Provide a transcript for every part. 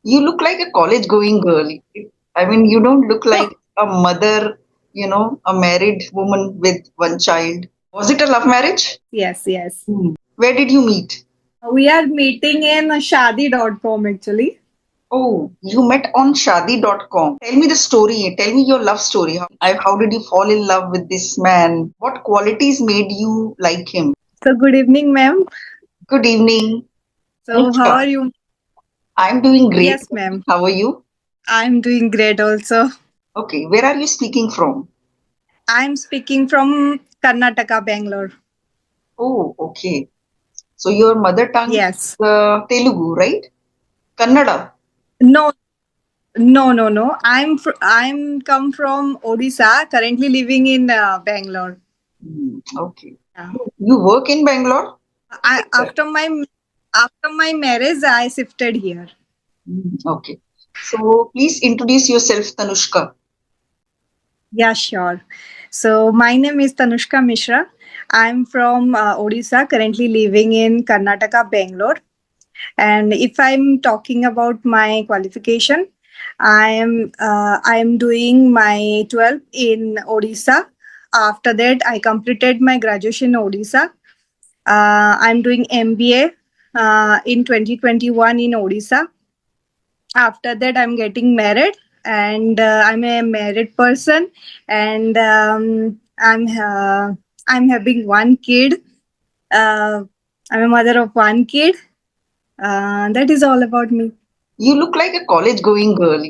You look like a college going girl. I mean, you don't look like a mother, a married woman with one child. Was it a love marriage? Yes, yes. Where did you meet? We are meeting in shadi.com actually. Oh, you met on Shadi.com. Tell me the story. Tell me your love story. How did you fall in love with this man? What qualities made you like him? So, good evening, ma'am. Good evening. So, how Anushka. are you? I'm doing great. Yes, ma'am. How are you? I'm doing great also. Okay, where are you speaking from? I'm speaking from Karnataka, Bangalore. Oh, okay. So your mother tongue Yes. is Telugu, right? Kannada. No, no. I'm come from Odisha, currently living in Bangalore. Okay. Yeah. You work in Bangalore? I after my marriage, I shifted here. Okay. So please introduce yourself, Tanushka. Yeah, sure. So my name is Tanushka Mishra. I'm from Odisha, currently living in Karnataka, Bangalore. And if I'm talking about my qualification, I am doing my 12th in Odisha. After that, I completed my graduation in Odisha. I'm doing MBA in 2021 in Odisha. After that, I'm getting married, and I'm a married person, and I'm having one kid. Uh, I'm a mother of one kid. That is all about me. You look like a college going girl.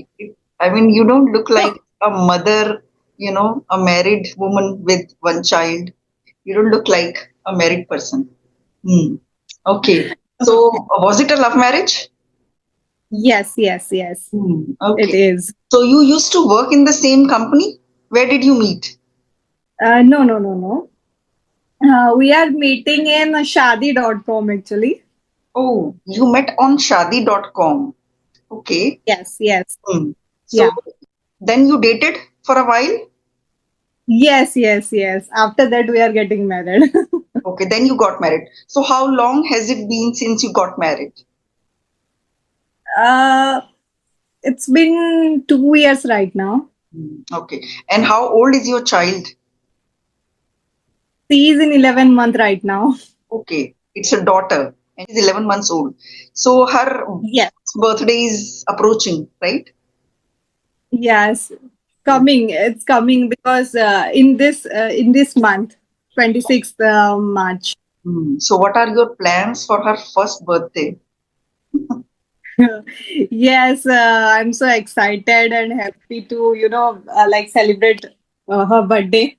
I mean, you don't look like a mother, a married woman with one child. You don't look like a married person. Hmm. Okay. So, Okay. was it a love marriage? Yes. It Okay. is. So, you used to work in the same company? Where did you meet? No. We are meeting in shadi.com actually. Oh, you met on Shadi.com. Okay. Yes. Hmm. So, Yeah. then you dated for a while? Yes. After that, we are getting married. Okay. Then you got married. So, how long has it been since you got married? uh, it's been 2 years right now. Okay. And how old is your child? She is in 11 month right now. Okay. It's a daughter and she's 11 months old. So, her Yes. birthday is approaching, right? Yes. Coming. It's coming because in this month, 26th March. So, what are your plans for her first birthday? Yes, I'm so excited and happy to like celebrate her birthday.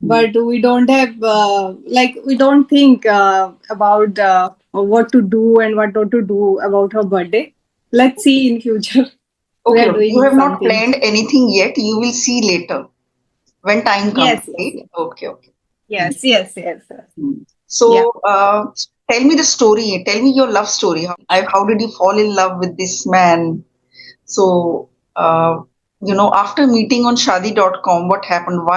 But we don't have we don't think about what to do and what not to do about her birthday. Let's see in future. We Okay, are okay. You doing have not something. planned anything yet. You will see later when time comes, right? Yes. Okay, okay. Yes. Yeah. So, tell me the story. Tell me your love story. How did you fall in love with this man? So, after meeting on Shadi.com, what happened?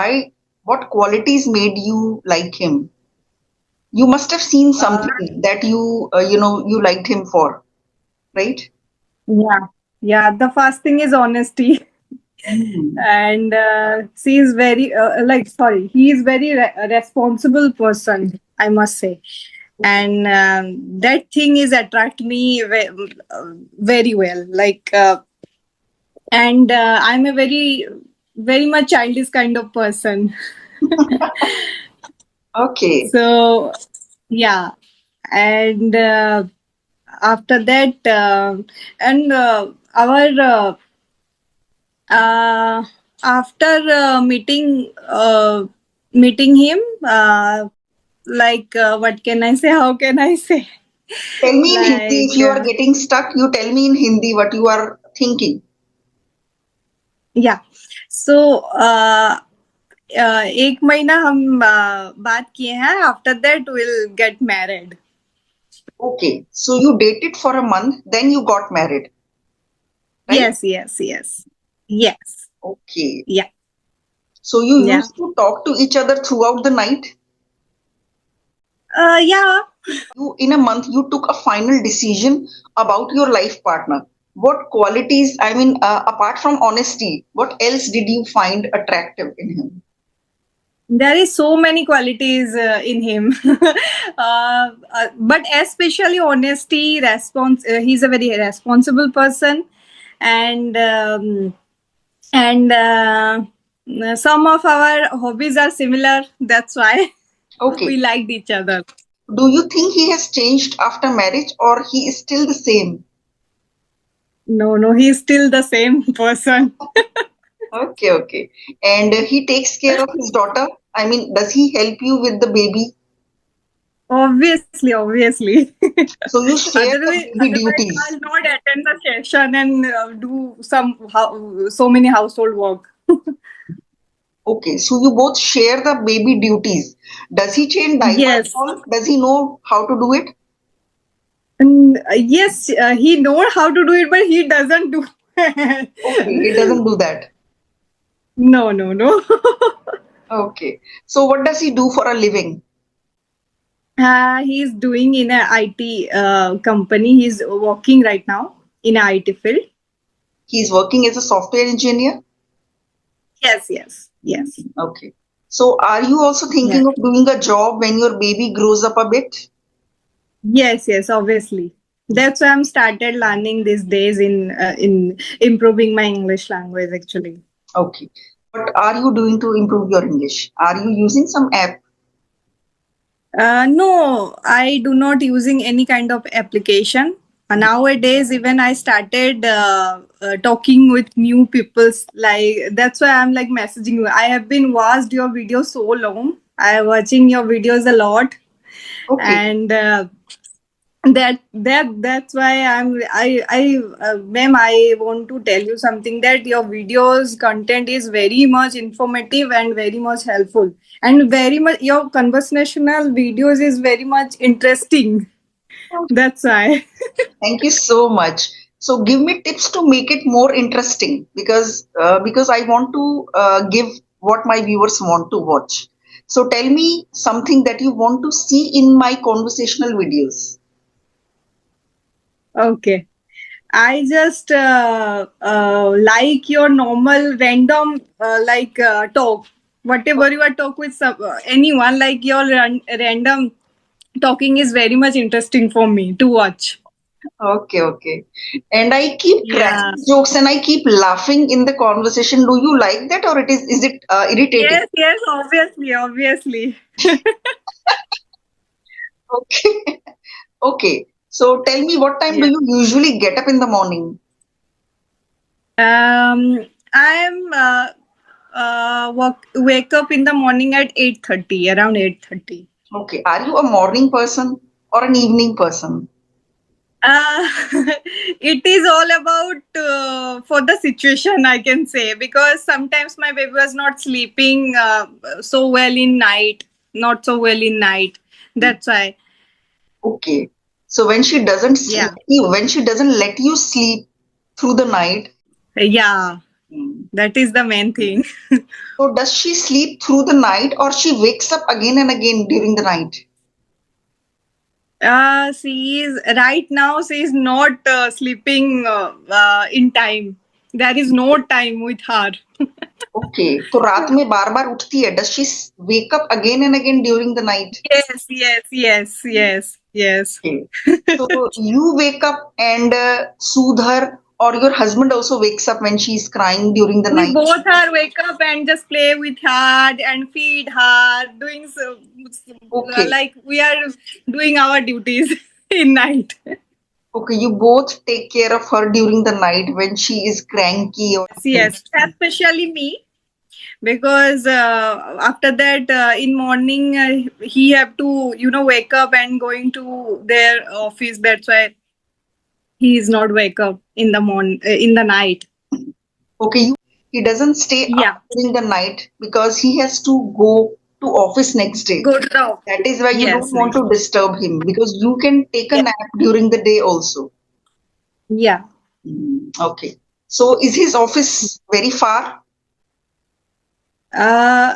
What qualities made you like him? You must have seen Uh, something that you liked him for, right? yeah. Yeah. The first thing is honesty. Hmm. And she is very sorry, he is very responsible person, I must say. And that thing is attract me very well, and I'm a very much childish kind of person. Okay. So yeah. And after that and our uh, after meeting him, what can I say, how can I say, Tell me in Hindi if like you are getting stuck. You tell me in Hindi what you are thinking. yeah. So एक महीना हम बात किए हैं, after that will get married. Okay. So you dated for a month, then you got married, right? Yes. Okay. Yeah. So you Yeah. used to talk to each other throughout the night. Yeah. In a month, you took a final decision about your life partner. What qualities, I mean, apart from honesty, what else did you find attractive in him? There is so many qualities in him, but especially honesty, response. He's a very responsible person, and some of our hobbies are similar. That's why we Okay. liked each other. Do you think he has changed after marriage or he is still the same? No, no, he's still the same person. Okay, okay. And he takes care of his daughter. I mean, does he help you with the baby? Obviously, obviously. So you share the baby Otherwise, duties. I'll not attend the session and do so many household work. Okay, so you both share the baby duties. Does he change diaper at Yes. all? Does he know how to do it? Yes, he knows how to do it, but he doesn't do it. Okay, he doesn't do that. No, no, no. Okay. So what does he do for a living? He's doing in a IT company. He's working right now in a IT field. He's working as a software engineer. Yes, yes, yes. Okay. So are you also Yeah. thinking of doing a job when your baby grows up a bit? Yes, yes, obviously. That's why I'm started learning these days in improving my English language actually. Okay. What are you doing to improve your English? Are you using some app? No, I do not using any kind of application. Nowadays, even I started talking with new peoples. Like that's why I'm like messaging you. I have been watched your videos so long. I am watching your videos a lot, Okay. and that's why ma'am, I want to tell you something that your videos content is very much informative and very much helpful, and very much your conversational videos is very much interesting. That's why. Thank you so much. So give me tips to make it more interesting because I want to give what my viewers want to watch. So tell me something that you want to see in my conversational videos. Okay, I just like your normal random talk, whatever you are talk with anyone, like your random talking is very much interesting for me to watch. Okay, okay. And I keep Yeah. cracking jokes and I keep laughing in the conversation. Do you like that or is it irritating? Yes, yes, obviously, obviously. Okay. Okay. So tell me what time do Yeah. you usually get up in the morning? I'm wake up in the morning at 8:30, around 8:30. Okay. Are you a morning person or an evening person? Uh, it is all about for the situation, I can say, because sometimes my baby was not sleeping so well in night, not so well in night. That's why. Okay. So when she doesn't let Yeah. you, when she doesn't let you sleep through the night, Yeah. hmm, That is the main thing. so does she sleep through the night or she wakes up again and again during the night? She is right now. She is not sleeping in time. There is no time with her. Okay. तो रात में बार बार उठती है. Does she wake up again and again during the night? Yes, yes, yes, yes, yes. Okay. So you wake up and soothe her, or your husband also wakes up when she's crying during the We night. both are wake up and just play with her and feed her, doing Okay. like we are doing our duties in night. Okay. You both take care of her during the night when she is cranky or anything. Yes, especially me, because after that in morning he have to wake up and going to their office. That's why he is not wake up in the morning in the night. Okay. He doesn't stay up Yeah, during the night because he has to go to office next day. go to the That office. is why you don't Yes, want next. to disturb him because you can take a Yeah, nap during the day also. yeah. Okay. So is his office very far? uh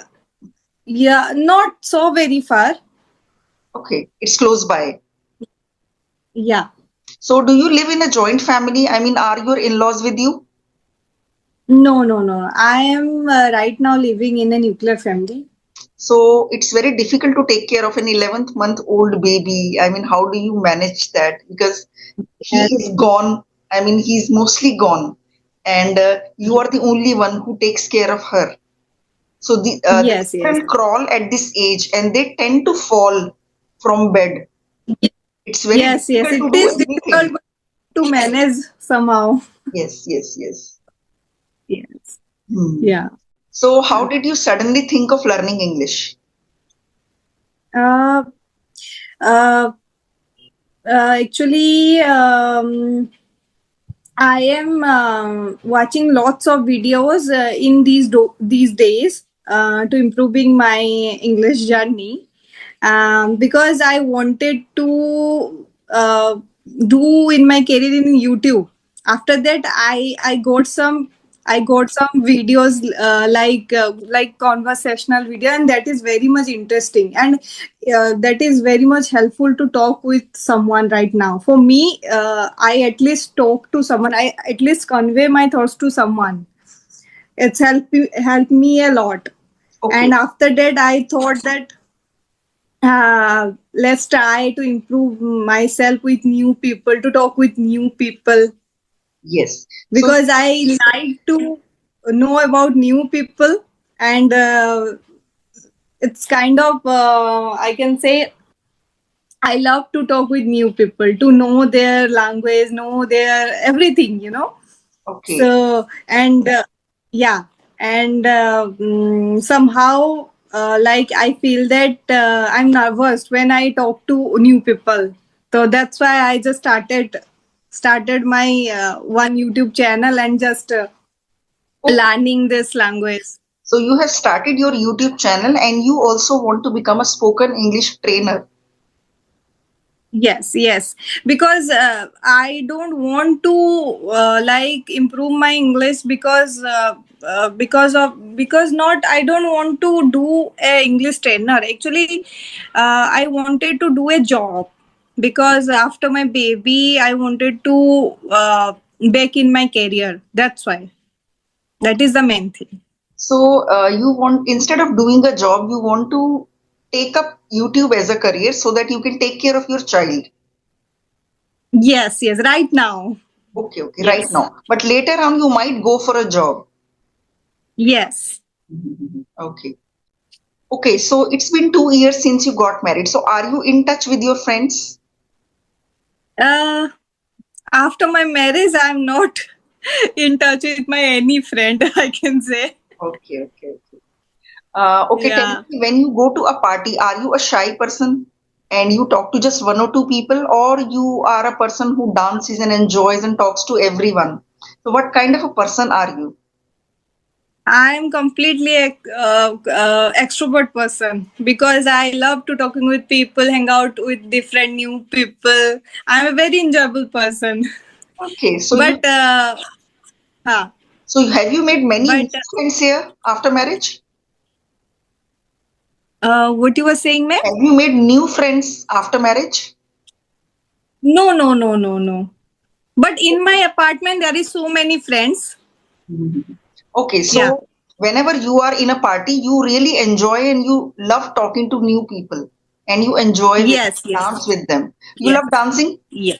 yeah, not so very far. Okay. It's close by. Yeah. So do you live in a joint family? I mean, are your in-laws with you? No, no, no. I am right now living in a nuclear family. So it's very difficult to take care of an 11th month old baby. I mean, how do you manage that? Because he Yes, is gone. I mean, he's mostly gone, and you are the only one who takes care of her. So the yes, yes. children crawl at this age, and they tend to fall from bed. It's very Yes, yes. difficult It to do is anything. difficult to manage somehow. Yes, yes, yes. Yes. Hmm. Yeah. So, how did you suddenly think of learning English? Uh, uh, actually, I am watching lots of videos in these days to improving my English journey, because I wanted to do in my career in YouTube. After that, I got some videos like conversational video, and that is very much interesting, and that is very much helpful to talk with someone right now. For me, I at least talk to someone. I at least convey my thoughts to someone. It's helped me a lot. And Okay, after that, I thought that let's try to improve myself with new people, to talk with new people, yes. So, because I like to know about new people, and it's kind of I can say I love to talk with new people, to know their language, know their everything. okay. So, and yeah, and somehow, like I feel that I'm nervous when I talk to new people. So that's why I just started my one YouTube channel and just Okay. learning this language. So, you have started your YouTube channel and you also want to become a spoken English trainer. Yes, yes, because I don't want to like improve my English because not I don't want to do a English trainer. Actually, I wanted to do a job, because after my baby, I wanted to back in my career. That's why. That is the main thing. So, you want, instead of doing a job, you want to take up YouTube as a career so that you can take care of your child. Yes, yes, right now. Okay, okay, right Yes, now. But later on, you might go for a job. yes. Mhm. Okay. Okay, so it's been 2 years since you got married. So, are you in touch with your friends? Uh, After my marriage, I'm not in touch with my any friend, I can say. Okay, okay, okay. Okay, tell Yeah. me, when you go to a party, are you a shy person and you talk to just one or two people, or you are a person who dances and enjoys and talks to everyone? So, what kind of a person are you? I'm completely extrovert person, because I love to talking with people, hang out with different new people. I'm a very enjoyable person. Okay, But huh, have you made many new but friends here after marriage? what you were saying, ma'am? Have you made new friends after marriage? No, no, no, no, no. But in my apartment, there is so many friends. Mhm. Okay, Yeah. so whenever you are in a party, you really enjoy and you love talking to new people and you enjoy with Yes, yes, dance with them. You yes, love dancing? yes.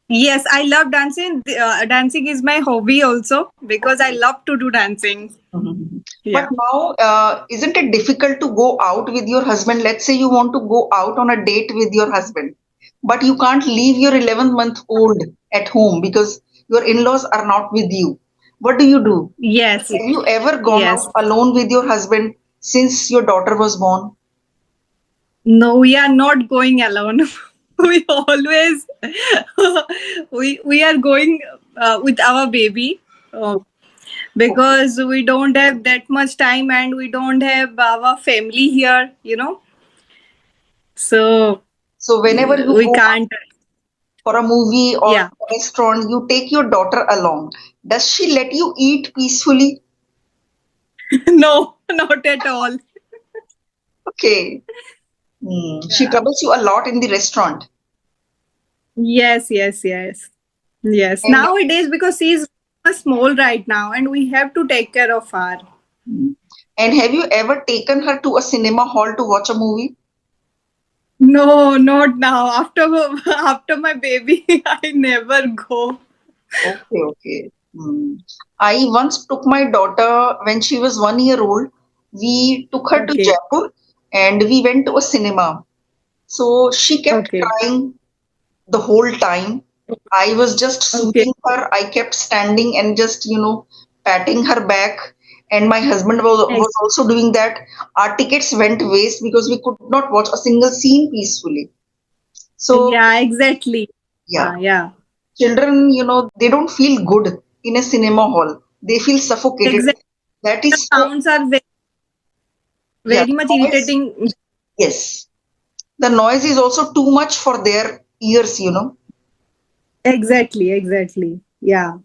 Yes, I love dancing. Dancing is my hobby also, because I Okay. love to do dancing. Mhm. But Yeah. now, isn't it difficult to go out with your husband? Let's say you want to go out on a date with your husband, but you can't leave your 11-month-old at home because your in-laws are not with you. What do you do? Yes. Have you ever gone Yes. out alone with your husband since your daughter was born? No, we are not going alone. We always we are going with our baby, Okay. because we don't have that much time, and we don't have our family here. So So whenever you we go out can't. for a movie or Yeah. a restaurant, you take your daughter along. Does she let you eat peacefully? No, not at all. Okay. Hmm. She Yeah. troubles you a lot in the restaurant. Yes, yes, yes. Yes. And Nowadays, because she's small right now, and we have to take care of her. and have you ever taken her to a cinema hall to watch a movie? No, not now. After after my baby, I never go. Okay, okay. Hmm. I once took my daughter when she was 1 year old. We took her to Okay. Jaipur and we went to a cinema. So she kept Okay. crying the whole time. I was just Okay. soothing her. I kept standing and just, patting her back. And my husband was Ex- also doing that. Our tickets went waste because we could not watch a single scene peacefully. So, Yeah, exactly. yeah, Yeah. children, they don't feel good in a cinema hall. They feel suffocated. Exactly. That The is so, sounds are very, yeah, very much noise, irritating. yes. The noise is also too much for their ears. Exactly. Exactly. Yeah.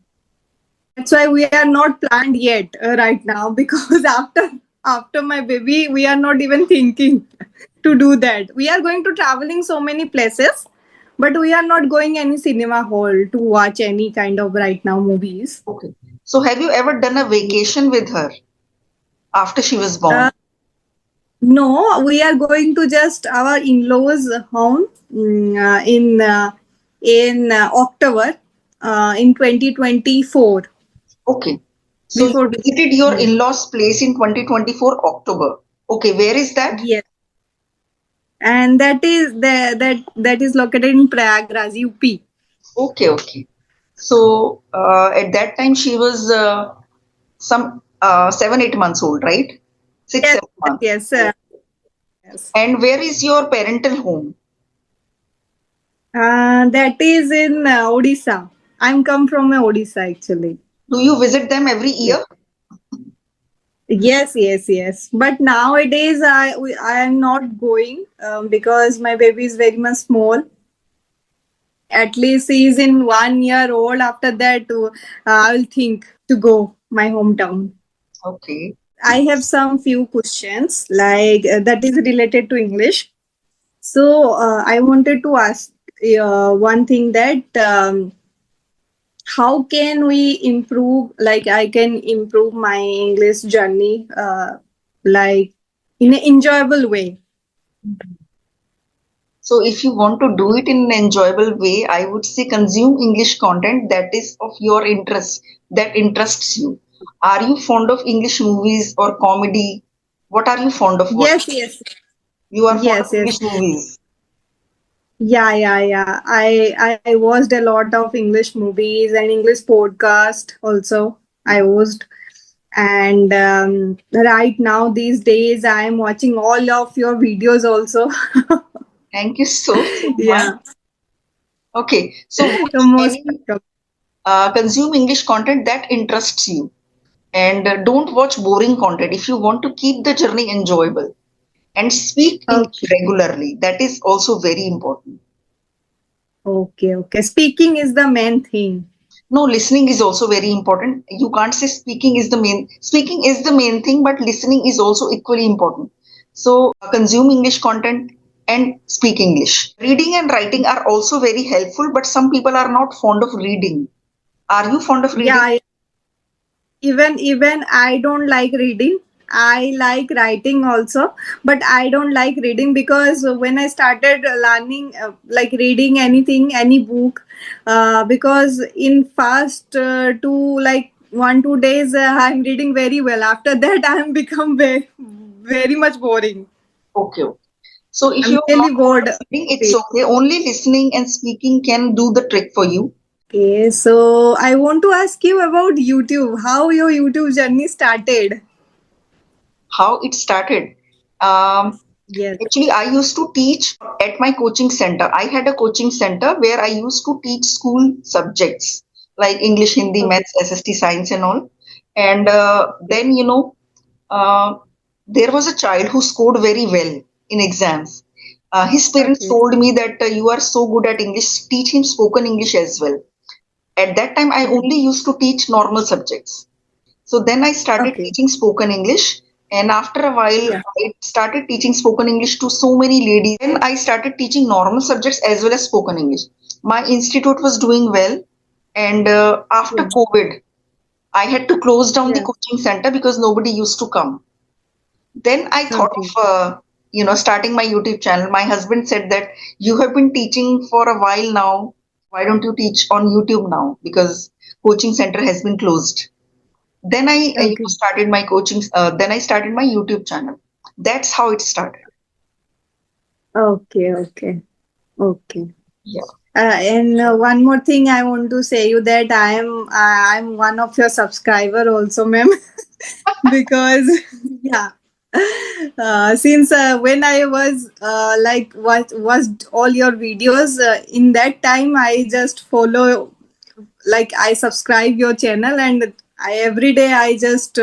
That's why we are not planned yet right now because after my baby, we are not even thinking to do that. We are going to traveling so many places, but we are not going any cinema hall to watch any kind of right now movies. Okay. So, have you ever done a vacation with her after she was born? Uh, no, we are going to just our in-laws home in October in 2024 Okay. So, you before. visited your in-laws place in 2024 October. Okay, where is that? Yes, and that is located in Prayagraj, UP. Okay, okay. So, at that time she was some 7, 8 months old, right? Six, Yes, 7 months. yes, yes. Yes. And where is your parental home? That is in Odisha. I'm come from Odisha actually. Do you visit them every Yeah. year? Yes, yes, yes. But nowadays I am not going because my baby is very much small. At least he is in 1 year old. After that, I will think to go my hometown. Okay. I have some few questions like that is related to English. So I wanted to ask one thing that how can we improve? Like I can improve my English journey, like in an enjoyable way. So, if you want to do it in an enjoyable way, I would say consume English content that is of your interest, that interests you. Are you fond of English movies or comedy? What are you fond of watching? Yes, yes, You are fond of yes, yes. English movies. Yeah, yeah, yeah. I watched a lot of English movies and English podcast also. I watched. And right now these days I am watching all of your videos also. Thank you so much. Yeah, Okay, so you're watch most any welcome. consume English content that interests you, and don't watch boring content if you want to keep the journey enjoyable. And speak English Okay, regularly. That is also very important. okay, okay. Speaking is the main thing. No, listening is also very important. You can't say speaking is the main thing, but listening is also equally important. So consume English content and speak English. Reading and writing are also very helpful, but some people are not fond of reading. Are you fond of reading? Yeah, even I don't like reading. I like writing also, but I don't like reading because when I started learning like reading anything, any book, because in first two like 1 2 days I'm reading very well. After that I'm become very much boring. Okay, okay. So if I'm you're not really fond bored. of reading, it's okay. Only listening and speaking can do the trick for you. Okay, so I want to ask you about YouTube. How your YouTube journey started? How it started. Um, Yes. Actually, I used to teach at my coaching center. I had a coaching center where I used to teach school subjects like English, Hindi, Okay. Maths, SST, Science, and all. And then, uh, there was a child who scored very well in exams. His parents Okay. told me that you are so good at English, teach him spoken English as well. At that time, I only used to teach normal subjects. So then I started Okay. teaching spoken English. And after a while, Yeah. I started teaching spoken English to so many ladies. Then I started teaching normal subjects as well as spoken English. My institute was doing well, and after Yeah. COVID, I had to close down the Yeah. coaching center because nobody used to come. Then I thought Okay. of starting my YouTube channel. My husband said that you have been teaching for a while now. Why don't you teach on YouTube now? Because coaching center has been closed. Then I Okay. started my coaching. Then I started my YouTube channel. That's how it started. Okay. Okay. Okay. Yeah. And one more thing I want to say you that I'm one of your subscriber also, ma'am, because yeah, since when I was like watched all your videos in that time I just follow, like I subscribe your channel, and I every day I just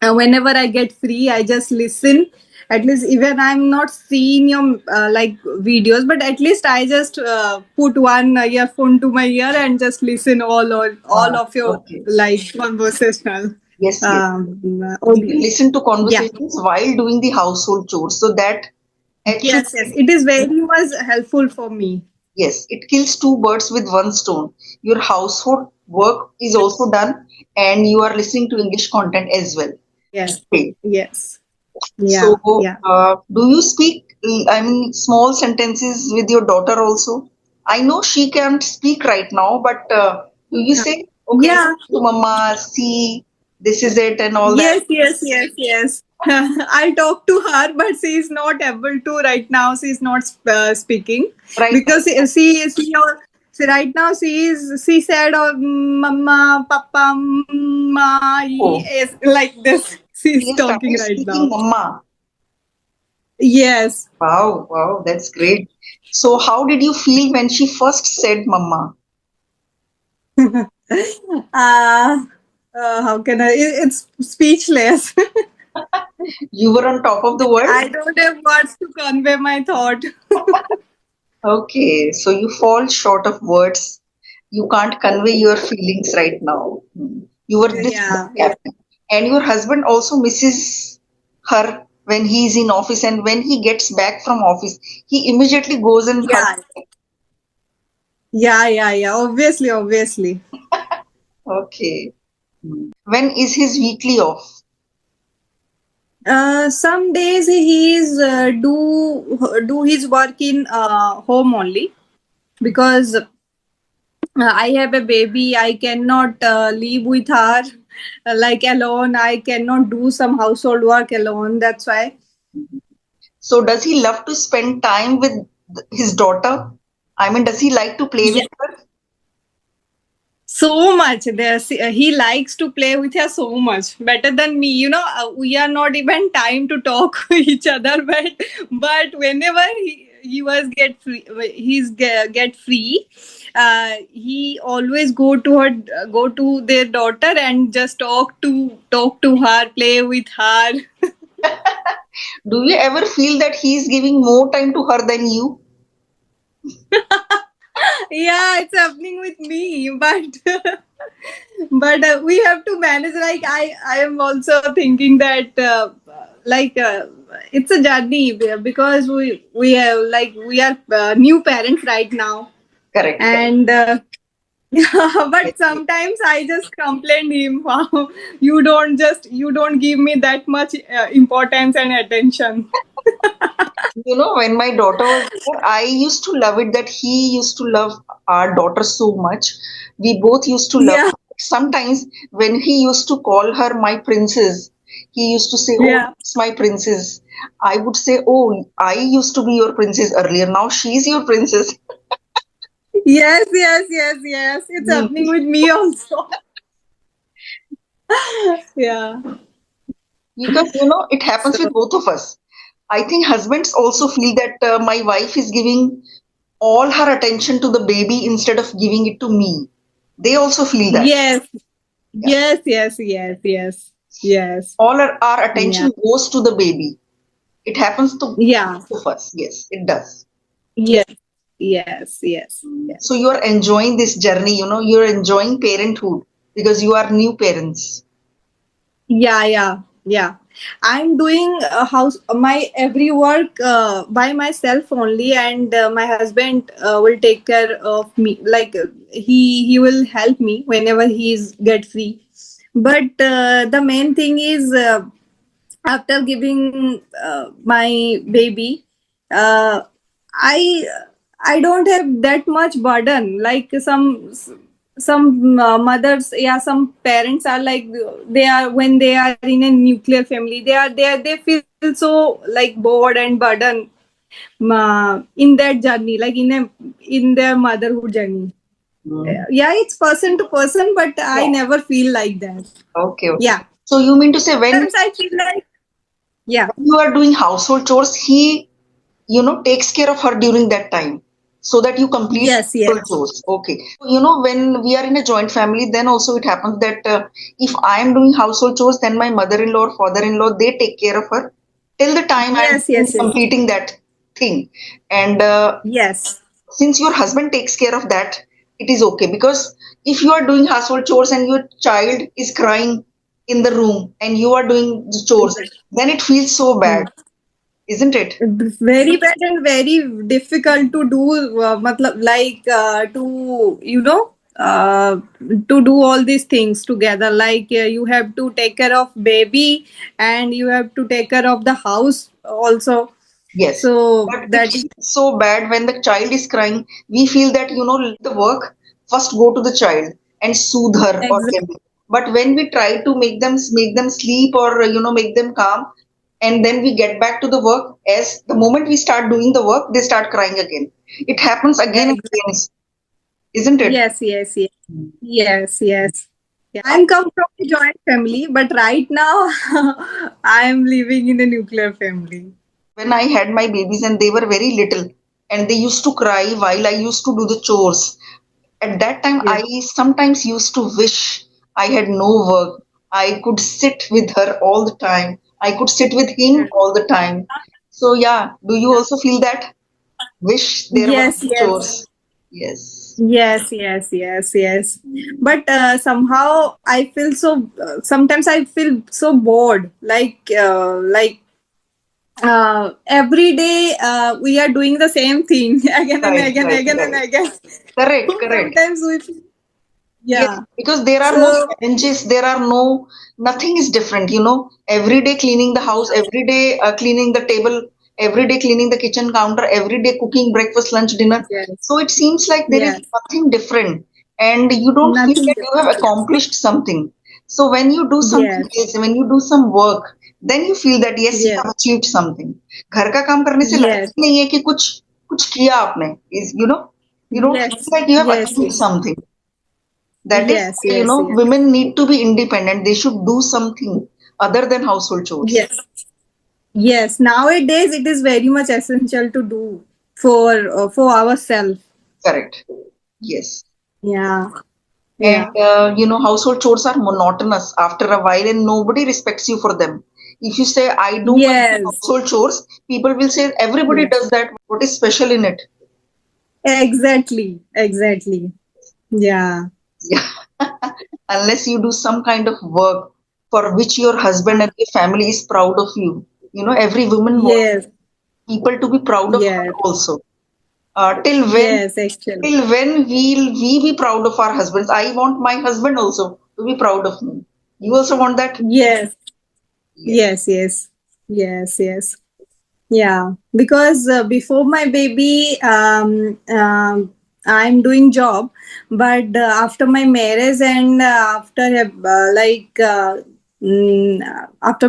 whenever I get free I just listen. At least even I'm not seeing your like videos, but at least I just put one earphone to my ear and just listen all of your Okay. like conversational Yes, yes. audio. You listen to Yeah. conversations while doing the household chores. So that actually, Yes, yes, it is very much helpful for me. yes, it kills two birds with one stone. Your household work is also done, and you are listening to English content as well. Yes, Okay. yes, So, yeah, yeah. do you speak, I mean, small sentences with your daughter also? I know she can't speak right now, but do you say, okay, Yeah. mama, see, this is it, and all that? Yes, yes, yes, yes. I talk to her, but she is not able to right now. She is not speaking Right now. because she right now she said, "Mama, Papa, Ma," Oh, is like this. She she is has talking started right speaking now. mama. Yes. Wow, wow, that's great. So, how did you feel when she first said mama? uh, how can I? It's speechless. You were on top of the I world? don't have words to convey my thought. Okay, so you fall short of words. You can't convey your feelings right now. You were this Yeah, yeah, happy. And your husband also misses her when he's in office, and when he gets back from office, he immediately goes and hugs. yeah, yeah, yeah, yeah. Obviously, obviously. Okay. When is his weekly off? Some days he's do his work in home only because I have a baby. I cannot live with her like alone. I cannot do some household work alone. That's why. So does he love to spend time with his daughter? I mean, does he like to play with Yeah, her? so much. He likes to play with her so much better than me. We are not even time to talk to each other, but whenever he was get free, he always go to their daughter and just talk to her, play with her. Do you ever feel that he's giving more time to her than you? Yeah, it's happening with me, but we have to manage. Like I am also thinking that like it's a journey because we have like we are new parents right now, Correct, correct. and Yes, but yes. sometimes I just complain him, wow, you don't give me that much importance and attention. When my daughter was there, I used to love it that he used to love our daughter so much. We both used to love Yeah, her. Sometimes when he used to call her my princess, he used to say, "Oh, yeah. it's my princess." I would say, "Oh, I used to be your princess earlier. Now she's your princess." Yes, yes, yes, yes. It's Hmm. happening with me also. Yeah. Because it happens with So both of us. I think husbands also feel that my wife is giving all her attention to the baby instead of giving it to me. They also feel that. yes, Yeah. yes, yes, yes, yes, yes. All our Yeah, attention goes to the baby. It happens to yeah, both of us. Yes, it does. yes, yes, yes, So yes. you are enjoying this journey, you're enjoying parenthood because you are new parents. Yeah, yeah, yeah. I'm doing house my every work by myself only, and my husband will take care of me. Like he will help me whenever he's get free. But the main thing is after giving my baby, uh, I I don't have that much burden like some mothers, yeah, some parents are like they are when they are in a nuclear family, they feel so like bored and burdened in that journey, like in their motherhood journey. Mm. Yeah, it's person to person, but I Yeah. never feel like that. Okay, okay. Yeah, So you mean to say when sometimes I feel like, yeah. you are doing household chores, he, takes care of her during that time so that you complete Yes, household yes. chores. Okay. When we are in a joint family, then also it happens that if I am doing household chores, then my mother-in-law or father-in-law, they take care of her till the time I Yes, am yes, yes. completing that thing. And Yes. since your husband takes care of that, it is okay, because if you are doing household chores and your child is crying in the room and you are doing the chores, then it feels so bad, Hmm. isn't it? Very bad and very difficult to do, matlab, like to, to do all these things together. Like you have to take care of baby and you have to take care of the house also. Yes, So but it that is, feels so bad when the child is crying. We feel that, the work first go to the child and soothe her or him. exactly. But when we try to make them sleep or make them calm, and then we get back to the work, as the moment we start doing the work, they start crying again. It happens again and again, isn't it? Yes, yes, yes. Yes, yes. Yeah. I'm come from a joint family, but right now I am living in a nuclear family. When I had my babies and they were very little and they used to cry while I used to do the chores. At that time, Yes. I sometimes used to wish I had no work. I could sit with her all the time. I could sit with him all the time. So, yeah, do you also feel that? Wish there were Yes, no yes. chores. Yes. Yes, yes, yes, yes. But somehow I feel so. Sometimes I feel so bored. Every day we are doing the same thing again and Right, again, right, again and right. again. Correct, So correct. sometimes we feel, Yes, yeah. because there are no So challenges, nothing is different. Every day cleaning the house, every day cleaning the table, every day cleaning the kitchen counter, every day cooking breakfast, lunch, dinner. yes, So it seems like there is yes, nothing different, and you don't feel nothing that you have different. Yes, accomplished something. So when you do something yes, else, when you do some work, then you feel that yes, you yes, have achieved something. घर का काम करने से लगता yes, ही नहीं है कि कुछ कुछ किया आपने. Is you don't yes, feel like you have yes, achieved yes, something. That is yes, why, yes, yes. women need to be independent. They should do something other than household chores. Yes. Yes, nowadays it is very much essential to do for ourselves. Correct. Yes. Yeah, And, yeah. household chores are monotonous after a while and nobody respects you for them. If you say, I do my Yes, household chores, people will say, everybody yes. does that. What is special in it? Exactly, exactly. Yeah. Yeah. Unless you do some kind of work for which your husband Uh, and your family is proud of you. Every woman wants yes, people to be proud of her yes, also. Till when yes, actually. Till when will we be proud of our husbands? I want my husband also to be proud of me. You also want that? Yes, Yes. yes, yes, yes, yes. Yeah, because before my baby, I'm doing job, but after my marriage and after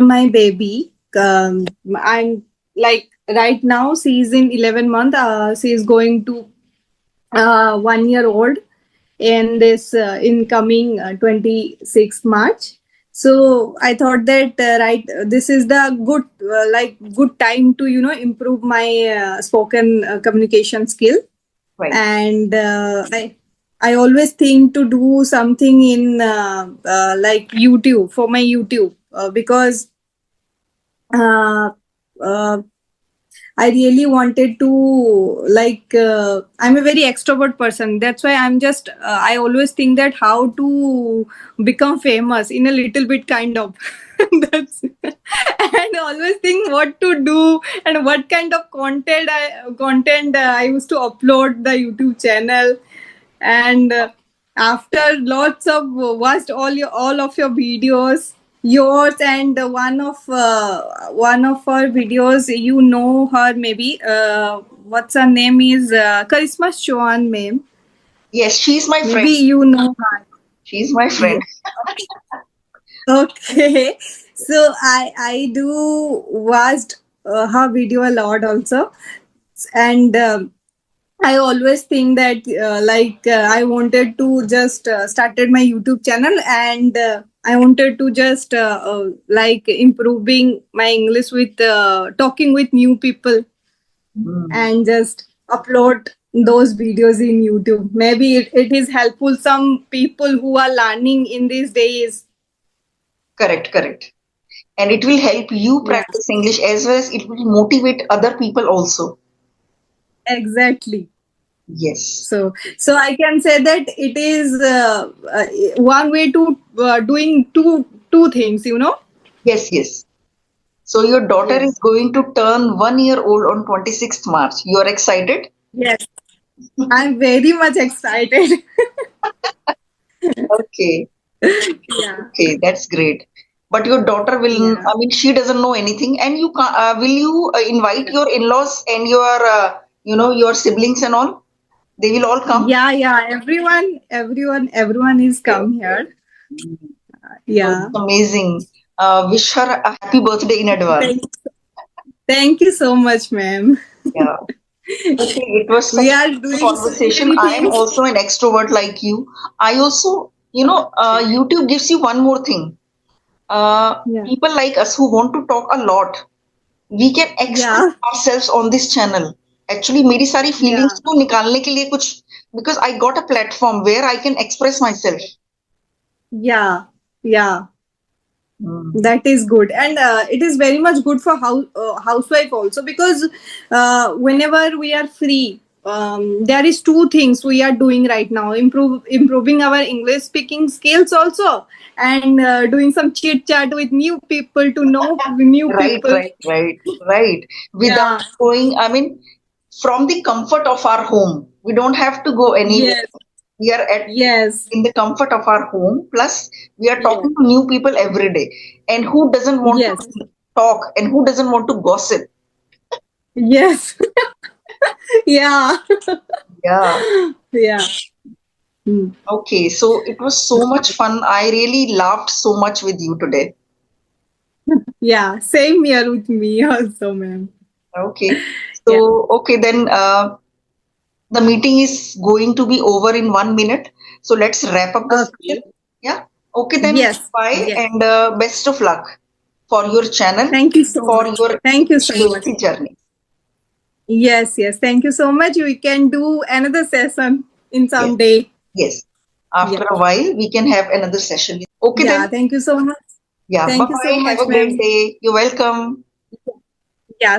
my baby, I'm like right now she's in 11 month. She is going to 1 year old in this incoming 26th March. So I thought that this is the good time to improve my spoken communication skill. Right. And I always think to do something in like YouTube for my YouTube because uh, uh, I really wanted to I'm a very extrovert person. That's why I always think that how to become famous in a little bit kind of. That's and always think what to do and what kind of content I used to upload the YouTube channel. And after lots of watched all of your videos, yours and one of her videos, you know her maybe. What's her name is Karisma Chauhan, ma'am. Yes, she's my Maybe friend. you know her. She's my friend. Yes. Okay. So I do watched her video a lot also, and I always think that I wanted to just started my YouTube channel, and I wanted to just like improving my English with talking with new people Mm. and just upload those videos in YouTube. Maybe it is helpful some people who are learning in these days. Correct, correct. And it will help you Yeah, practice English as well as it will motivate other people also. exactly. Yes, So I can say that it is one way to doing two things. You know. yes, yes. So your daughter Yeah. is going to turn 1 year old on 26th March. You are excited? Yes. I'm very much excited. Okay, Yeah. okay, that's great. But your daughter will, Yeah. I mean, she doesn't know anything. And you can't, will you invite your in-laws and your, your siblings and all? They will all come? Yeah, yeah. Everyone is Okay, come okay. here. Mm. So Yeah. it's amazing. Wish her a happy birthday in advance. Thank, thank you so much, ma'am. Yeah. Okay, it was We such are a doing so conversation. many I am things. also an extrovert like you. I also, YouTube gives you one more thing. Yeah. People like us who want to talk a lot, we can express Yeah. ourselves on this channel. Actually, मेरी सारी Yeah. feelings को निकालने के लिए कुछ because I got a platform where I can express myself. Yeah. Yeah. Hmm. That is good, and it is very much good for housewife also, because whenever we are free, there is two things we are doing right now: improving our English speaking skills also, and doing some chit chat with new people to know new Right, people. right, right, right. Without Yeah. going, I mean, from the comfort of our home, we don't have to go anywhere. Yes. We are at Yes. in the comfort of our home. Plus, we are Yes. talking to new people every day. And who doesn't want Yes. to talk and who doesn't want to gossip? Yes. Yeah. Yeah. Yeah. Hmm. Okay. So it was so much fun. I really laughed so much with you today. Yeah. Same here with me also, ma'am. Okay. Yeah. So, okay, then the meeting is going to be over in 1 minute. So let's wrap up the Okay. session. Yeah. Okay, then Yes. bye Yes. and best of luck for your channel, Thank you so for much. your Thank you so much. English journey. Yes. Yes. Thank you so much. We can do another session in Yes. some day. Yes. Yeah. After a while, we can have another session. Okay, Yeah. then. Thank you so much. Yeah. Bye Thank you bye. so Have much, a great ma'am. day. You're welcome. Yeah.